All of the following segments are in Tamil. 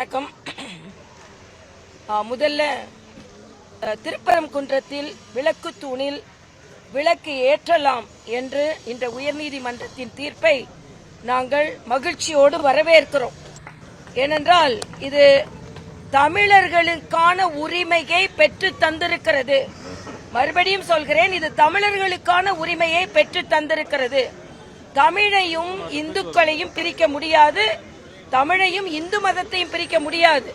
வணக்கம். முதல்ல திருப்பரங்குன்றத்தில் விளக்கு தூணில் விளக்கு ஏற்றலாம் என்று இந்த உயர்நீதிமன்றத்தின் தீர்ப்பை நாங்கள் மகிழ்ச்சியோடு வரவேற்கிறோம். ஏனென்றால் இது தமிழர்களுக்கான உரிமையை பெற்று தந்திருக்கிறது. மறுபடியும் சொல்கிறேன், இது தமிழர்களுக்கான உரிமையை பெற்று தந்திருக்கிறது. தமிழையும் இந்துக்களையும் பிரிக்க முடியாது, தமிழையும் இந்து மதத்தையும் பிரிக்க முடியாது.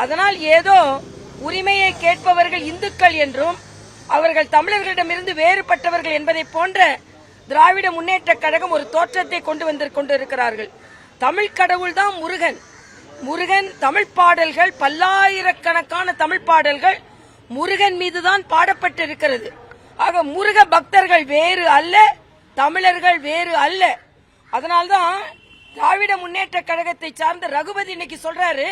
அதனால் ஏதோ உரிமையை கேட்பவர்கள் இந்துக்கள் என்றும் அவர்கள் தமிழர்களிடமிருந்து வேறுபட்டவர்கள் என்பதை போன்ற திராவிட முன்னேற்ற கழகம் ஒரு தோற்றத்தை கொண்டு வந்து கொண்டிருக்கிறார்கள். தமிழ் கடவுள் தான் முருகன். முருகன் தமிழ் பாடல்கள், பல்லாயிரக்கணக்கான தமிழ் பாடல்கள் முருகன் மீதுதான் பாடப்பட்டிருக்கிறது. ஆக முருக பக்தர்கள் வேறு அல்ல, தமிழர்கள் வேறு அல்ல. அதனால்தான் திராவிட முன்னேற்ற கழகத்தை சார்ந்த ரகுபதி இன்னைக்கு சொல்றாரு,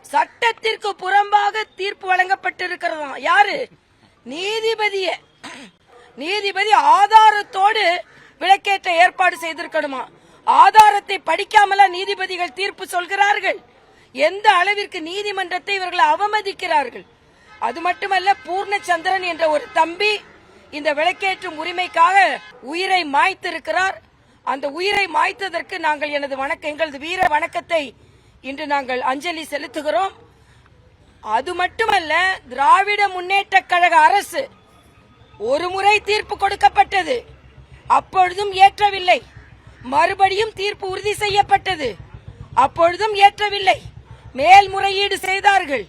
சட்டத்திற்கு புறம்பாக தீர்ப்பு வழங்கப்பட்டிருக்கிறதா. யாரு? நீதிபதி ஆதாரத்தோடு விளக்கேற்ற ஏற்பாடு செய்திருக்கணுமா? ஆதாரத்தை படிக்காமல நீதிபதிகள் தீர்ப்பு சொல்கிறார்கள். எந்த அளவிற்கு நீதிமன்றத்தை இவர்கள் அவமதிக்கிறார்கள். அது மட்டுமல்ல, பூர்ணச்சந்திரன் என்ற ஒரு தம்பி இந்த விளக்கேற்றும் உரிமைக்காக உயிரை மாய்த்திருக்கிறார். அந்த உயிரை மாய்த்ததற்கு நாங்கள் எங்களது வீர வணக்கத்தை இன்று நாங்கள் அஞ்சலி செலுத்துகிறோம். அது மட்டுமல்ல, திராவிட முன்னேற்ற கழக அரசு ஒரு முறை தீர்ப்பு கொடுக்கப்பட்டது, அப்பொழுதும் ஏற்றவில்லை. மறுபடியும் தீர்ப்பு உறுதி செய்யப்பட்டது, அப்பொழுதும் ஏற்றவில்லை. மேல்முறையீடு செய்தார்கள்.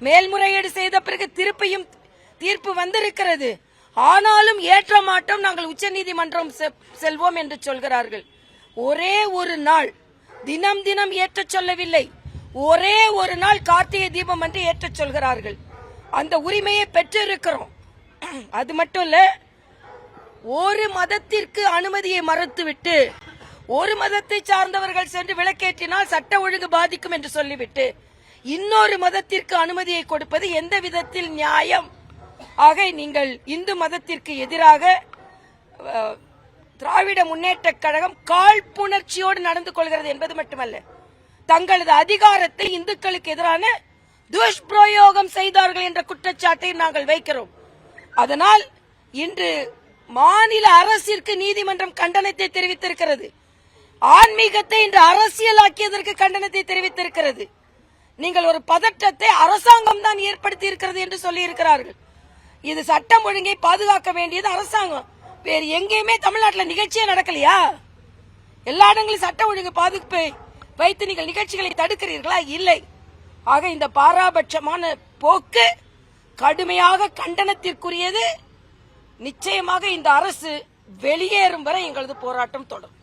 மேல்முறையீடு செய்த பிறகு திருப்பியும் தீர்ப்பு வந்திருக்கிறது. ஆனாலும் ஏற்ற மாட்டோம், நாங்கள் உச்சநீதிமன்றம் செல்வோம் என்று சொல்கிறார்கள். ஒரே ஒரு நாள், தினம் தினம் ஏற்ற சொல்லவில்லை, ஒரே ஒரு நாள் கார்த்திகை தீபம் என்று ஏற்ற சொல்கிறார்கள். அந்த உரிமையை பெற்றிருக்கிறோம். அது மட்டும் இல்ல, ஒரு மதத்திற்கு அனுமதியை மறுத்துவிட்டு ஒரு மதத்தை சார்ந்தவர்கள் சென்று விளக்கேற்றினால் சட்ட ஒழுங்கு பாதிக்கும் என்று சொல்லிவிட்டு இன்னொரு மதத்திற்கு அனுமதியை கொடுப்பது எந்த விதத்தில் நியாயம்? ஆக நீங்கள் இந்து மதத்திற்கு எதிராக திராவிட முன்னேற்ற கழகம் காழ்ப்புணர்ச்சியோடு நடந்து கொள்கிறது என்பது மட்டுமல்ல, தங்களது அதிகாரத்தை இந்துக்களுக்கு எதிரான துஷ்பிரயோகம் செய்தார்கள் என்ற குற்றச்சாட்டை நாங்கள் வைக்கிறோம். அதனால் இன்று மாநில அரசிற்கு நீதிமன்றம் கண்டனத்தை தெரிவித்திருக்கிறது. ஆன்மீகத்தை இன்று அரசியலாக்கியதற்கு கண்டனத்தை தெரிவித்திருக்கிறது. நீங்கள் ஒரு பதற்றத்தை அரசாங்கம் தான் ஏற்படுத்தி இருக்கிறது என்று சொல்லி இருக்கிறார்கள். இது சட்டம் ஒழுங்கை பாதுகாக்க வேண்டியது அரசாங்கம். வேறு எங்கேயுமே தமிழ்நாட்டில் நிகழ்ச்சியே நடக்கலையா? எல்லா இடங்களிலும் சட்ட ஒழுங்கு பாதுகாப்பை வைத்து நீங்கள் நிகழ்ச்சிகளை தடுக்கிறீர்களா? இல்லை. ஆக இந்த பாராபட்சமான போக்கு கடுமையாக கண்டனத்திற்குரியது. நிச்சயமாக இந்த அரசு வெளியேறும் வரை எங்களது போராட்டம் தொடரும்.